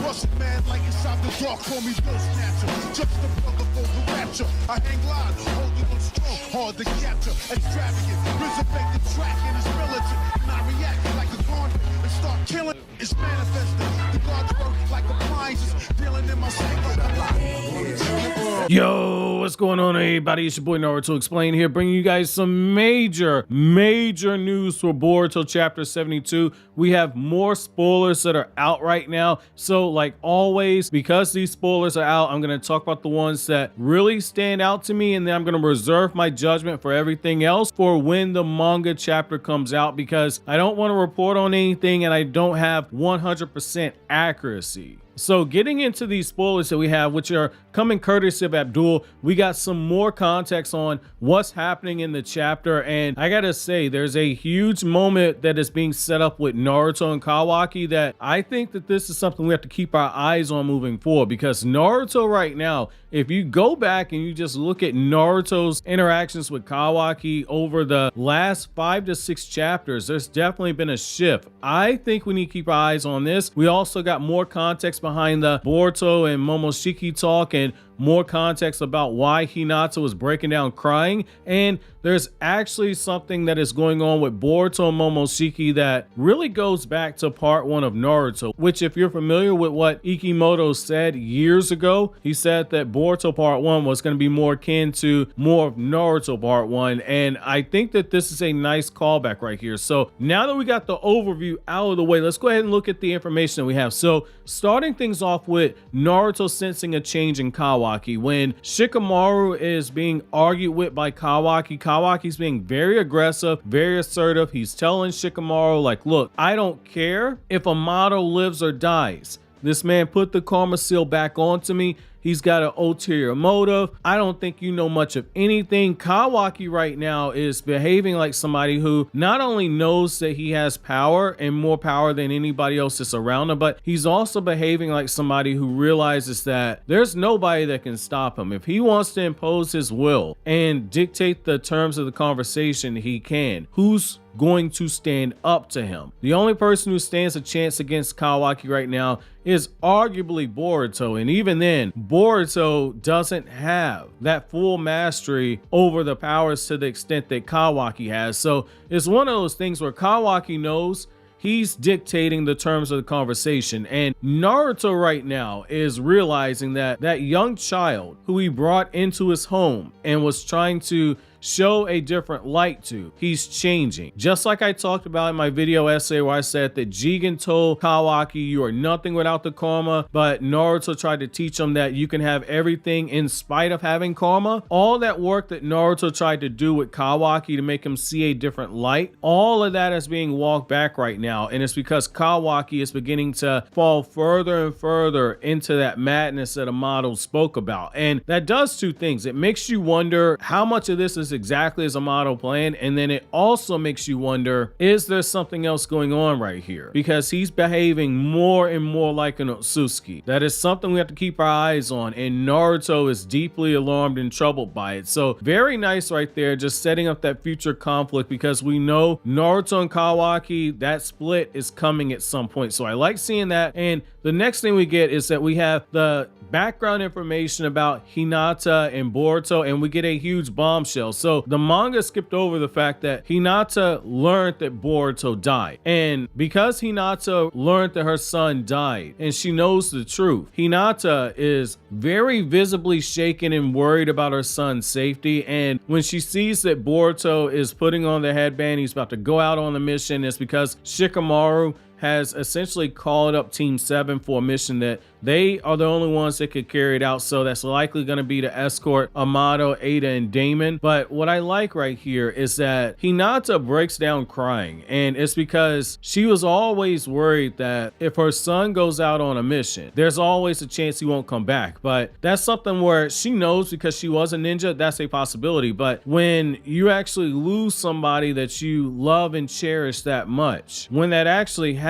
Russian man like inside the dark, call me Bill Snatcher. Just the brother for the rapture. I hang glide, holding on strong, hard to capture. Extravagant, resurrect the track and it's militant. And I react like a garden and start killing. It's manifesting. The God's work like appliances, dealing in my sleep like a lot. Yo, what's going on, everybody? It's your boy Naruto Explain here, bringing you guys some major news for Boruto Chapter 72. We have more spoilers that are out right now. So, like always, because these spoilers are out, I'm going to talk about the ones that really stand out to me, and then I'm going to reserve my judgment for everything else for when the manga chapter comes out, because I don't want to report on anything and I don't have 100% accuracy. So getting into these spoilers that we have, which are coming courtesy of Abdul, we got some more context on what's happening in the chapter. And I gotta say, there's a huge moment that is being set up with Naruto and Kawaki that I think that this is something we have to keep our eyes on moving forward, because Naruto right now, if you go back and you just look at Naruto's interactions with Kawaki over the last 5 to 6 chapters, there's definitely been a shift. I think we need to keep our eyes on this. We also got more context behind the Boruto and Momoshiki talk, and more context about why Hinata was breaking down crying. And there's actually something that is going on with Boruto and Momoshiki that really goes back to part 1 of Naruto, which, if you're familiar with what Ikimoto said years ago, he said that Boruto part 1 was going to be more akin to more of Naruto part 1. And I think that this is a nice callback right here. So now that we got the overview out of the way, let's go ahead and look at the information that we have. So starting things off with Naruto sensing a change in Kawaki. When Shikamaru is being argued with by Kawaki, Kawaki's being very aggressive, very assertive. He's telling Shikamaru, like, look, I don't care if Amato lives or dies. This man put the karma seal back onto me. He's got an ulterior motive. I don't think you know much of anything. Kawaki right now is behaving like somebody who not only knows that he has power and more power than anybody else that's around him, but he's also behaving like somebody who realizes that there's nobody that can stop him. If he wants to impose his will and dictate the terms of the conversation, he can. Who's going to stand up to him? The only person who stands a chance against Kawaki right now is arguably Boruto, and even then, Boruto doesn't have that full mastery over the powers to the extent that Kawaki has. So it's one of those things where Kawaki knows he's dictating the terms of the conversation, and Naruto right now is realizing that that young child who he brought into his home and was trying to show a different light to, he's changing. Just like I talked about in my video essay where I said that Jigen told Kawaki, you are nothing without the karma, but Naruto tried to teach him that you can have everything in spite of having karma. All that work that Naruto tried to do with Kawaki to make him see a different light, all of that is being walked back right now, and it's because Kawaki is beginning to fall further and further into that madness that Amato spoke about. And that does two things. It makes you wonder how much of this is exactly as Amato planned, and then it also makes you wonder, is there something else going on right here? Because he's behaving more and more like an Otsutsuki. That is something we have to keep our eyes on, and Naruto is deeply alarmed and troubled by it. So very nice right there, just setting up that future conflict, because we know Naruto and Kawaki, that split is coming at some point. So I like seeing that. And the next thing we get is that we have the background information about Hinata and Boruto, and we get a huge bombshell. So the manga skipped over the fact that Hinata learned that Boruto died, and because Hinata learned that her son died and she knows the truth, Hinata is very visibly shaken and worried about her son's safety. And when she sees that Boruto is putting on the headband, he's about to go out on the mission, it's because Shikamaru has essentially called up Team 7 for a mission that they are the only ones that could carry it out. So that's likely going to be to escort Amato, Ada, and Damon. But what I like right here is that Hinata breaks down crying, and it's because she was always worried that if her son goes out on a mission, there's always a chance he won't come back. But that's something where she knows, because she was a ninja, that's a possibility. But when you actually lose somebody that you love and cherish that much, when that actually happens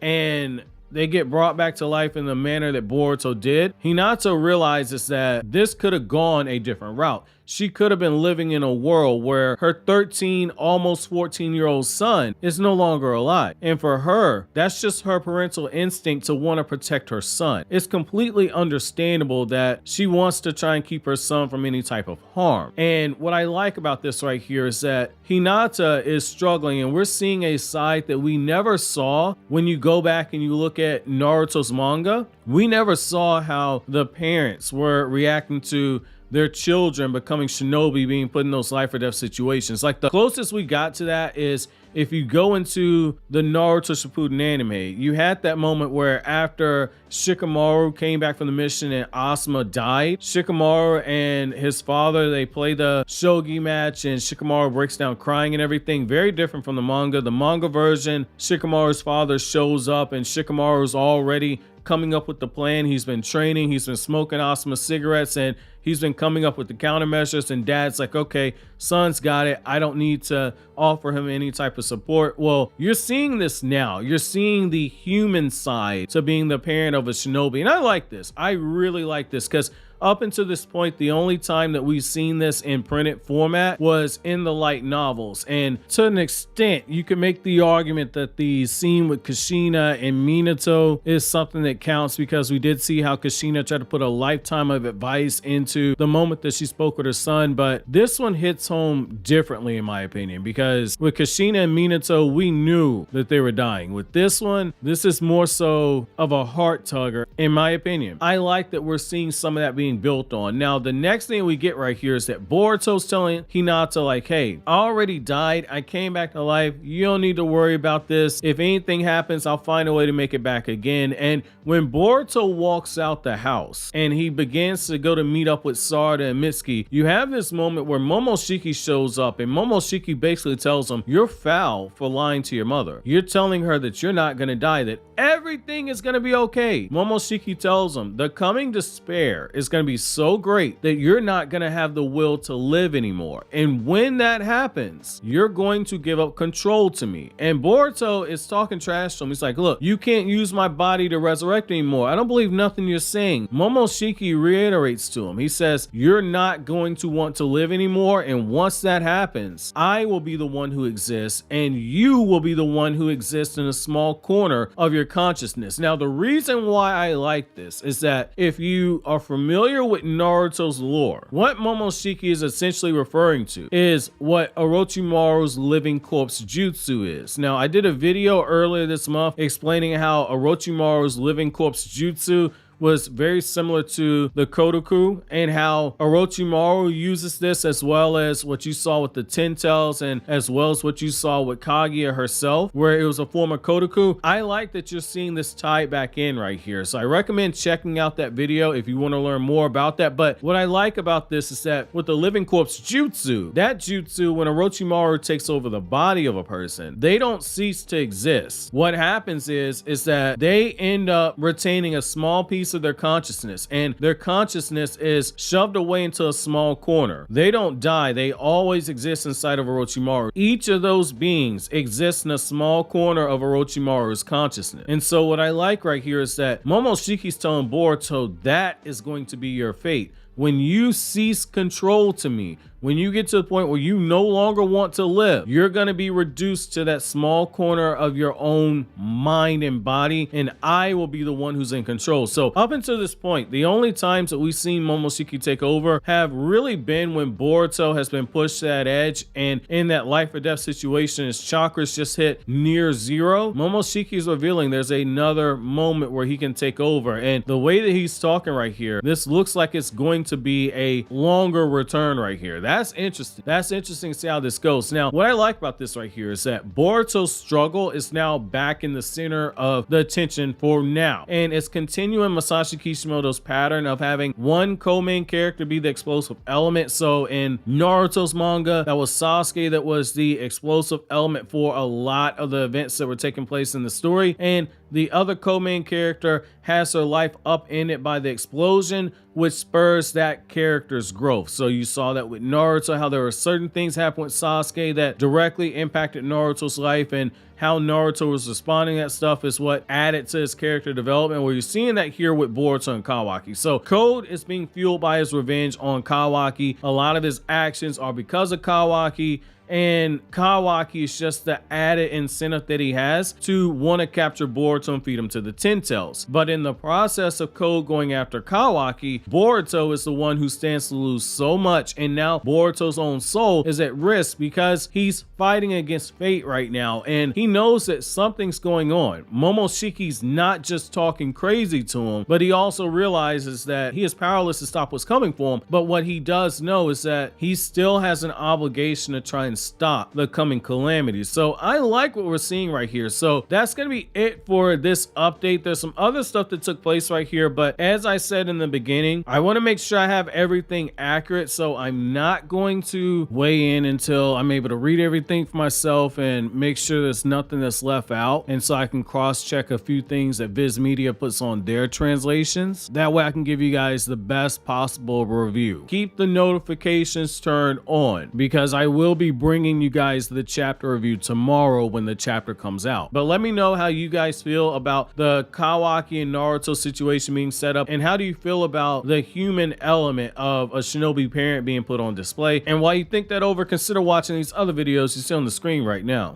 and they get brought back to life in the manner that Boruto did, Hinata realizes that this could have gone a different route. she could have been living in a world where her 13, almost 14-year-old son is no longer alive. And for her, that's just her parental instinct to want to protect her son. It's completely understandable that she wants to try and keep her son from any type of harm. And what I like about this right here is that Hinata is struggling, and we're seeing a side that we never saw when you go back and you look at Naruto's manga. We never saw how the parents were reacting to their children becoming shinobi, being put in those life or death situations. Like, the closest we got to that is if you go into the Naruto Shippuden anime, you had that moment where after Shikamaru came back from the mission and Asuma died, Shikamaru and his father, they play the shogi match and Shikamaru breaks down crying and everything. Very different from the manga. The manga version, Shikamaru's father shows up and Shikamaru's already coming up with the plan. He's been training, he's been smoking Asuma cigarettes, and he's been coming up with the countermeasures, and dad's like, okay, son's got it. I don't need to offer him any type of support. Well, you're seeing this now. You're seeing the human side to being the parent of a shinobi. And I like this. I really like this because up until this point, the only time that we've seen this in printed format was in the light novels. And to an extent, you can make the argument that the scene with Kushina and Minato is something that counts because we did see how Kushina tried to put a lifetime of advice into the moment that she spoke with her son. But this one hits home differently, in my opinion, because with Kushina and Minato, we knew that they were dying. With this one, this is more so of a heart tugger, in my opinion. I like that we're seeing some of that being built on. Now, the next thing we get right here is that Boruto's telling Hinata, like, hey, I already died. I came back to life. You don't need to worry about this. If anything happens, I'll find a way to make it back again. And when Boruto walks out the house and he begins to go to meet up with Sarada and Mitsuki, you have this moment where Momoshiki shows up, and Momoshiki basically tells him, you're foul for lying to your mother. You're telling her that you're not going to die, that everything is going to be okay. Momoshiki tells him the coming despair is going to be so great that you're not going to have the will to live anymore. And when that happens, you're going to give up control to me. And Boruto is talking trash to him. He's like, look, you can't use my body to resurrect anymore. I don't believe nothing you're saying. Momoshiki reiterates to him. He says, you're not going to want to live anymore. And once that happens, I will be the one who exists and you will be the one who exists in a small corner of your consciousness. Now, the reason why I like this is that if you are familiar with Naruto's lore, what Momoshiki is essentially referring to is what Orochimaru's living corpse jutsu is. Now, I did a video earlier this month explaining how Orochimaru's living corpse jutsu was very similar to the Kodoku, and how Orochimaru uses this, as well as what you saw with the Ten Tails, and as well as what you saw with Kaguya herself, where it was a form of Kodoku. I like that you're seeing this tied back in right here, so I recommend checking out that video if you want to learn more about that. But what I like about this is that with the living corpse jutsu, that jutsu, when Orochimaru takes over the body of a person, they don't cease to exist. What happens is that they end up retaining a small piece of their consciousness, and their consciousness is shoved away into a small corner. They don't die. They always exist inside of Orochimaru. Each of those beings exists in a small corner of Orochimaru's consciousness. And so what I like right here is that Momoshiki's telling Boruto that is going to be your fate. When you cease control to me, when you get to the point where you no longer want to live, you're going to be reduced to that small corner of your own mind and body, and I will be the one who's in control. So up until this point, the only times that we've seen Momoshiki take over have really been when Boruto has been pushed to that edge, and in that life or death situation, his chakras just hit near zero. Momoshiki is revealing there's another moment where he can take over, and the way that he's talking right here, this looks like it's going to be a longer return right here. That's interesting. That's interesting to see how this goes. Now, what I like about this right here is that Boruto's struggle is now back in the center of the attention for now. And it's continuing Masashi Kishimoto's pattern of having one co-main character be the explosive element. So in Naruto's manga, that was Sasuke that was the explosive element for a lot of the events that were taking place in the story. And the other co-main character has her life upended by the explosion, which spurs that character's growth. So you saw that with Naruto, how there were certain things happen with Sasuke that directly impacted Naruto's life, and how Naruto was responding to that stuff is what added to his character development, where you're seeing that here with Boruto and Kawaki. So Code is being fueled by his revenge on Kawaki. A lot of his actions are because of Kawaki, and Kawaki is just the added incentive that he has to want to capture Boruto and feed him to the Ten Tails. But in the process of Code going after Kawaki, Boruto is the one who stands to lose so much, and now Boruto's own soul is at risk because he's fighting against fate right now, and he knows that something's going on. Momoshiki's not just talking crazy to him, but he also realizes that he is powerless to stop what's coming for him. But what he does know is that he still has an obligation to try and stop the coming calamities. So I like what we're seeing right here. So that's going to be it for this update. There's some other stuff that took place right here, but as I said in the beginning, I want to make sure I have everything accurate, so I'm not going to weigh in until I'm able to read everything for myself and make sure there's nothing that's left out, and so I can cross-check a few things that Viz Media puts on their translations. That way I can give you guys the best possible review. Keep the notifications turned on, because I will be bringing you guys the chapter review tomorrow when the chapter comes out. But let me know how you guys feel about the Kawaki and Naruto situation being set up, and how do you feel about the human element of a shinobi parent being put on display. And while you think that over, consider watching these other videos you see on the screen right now.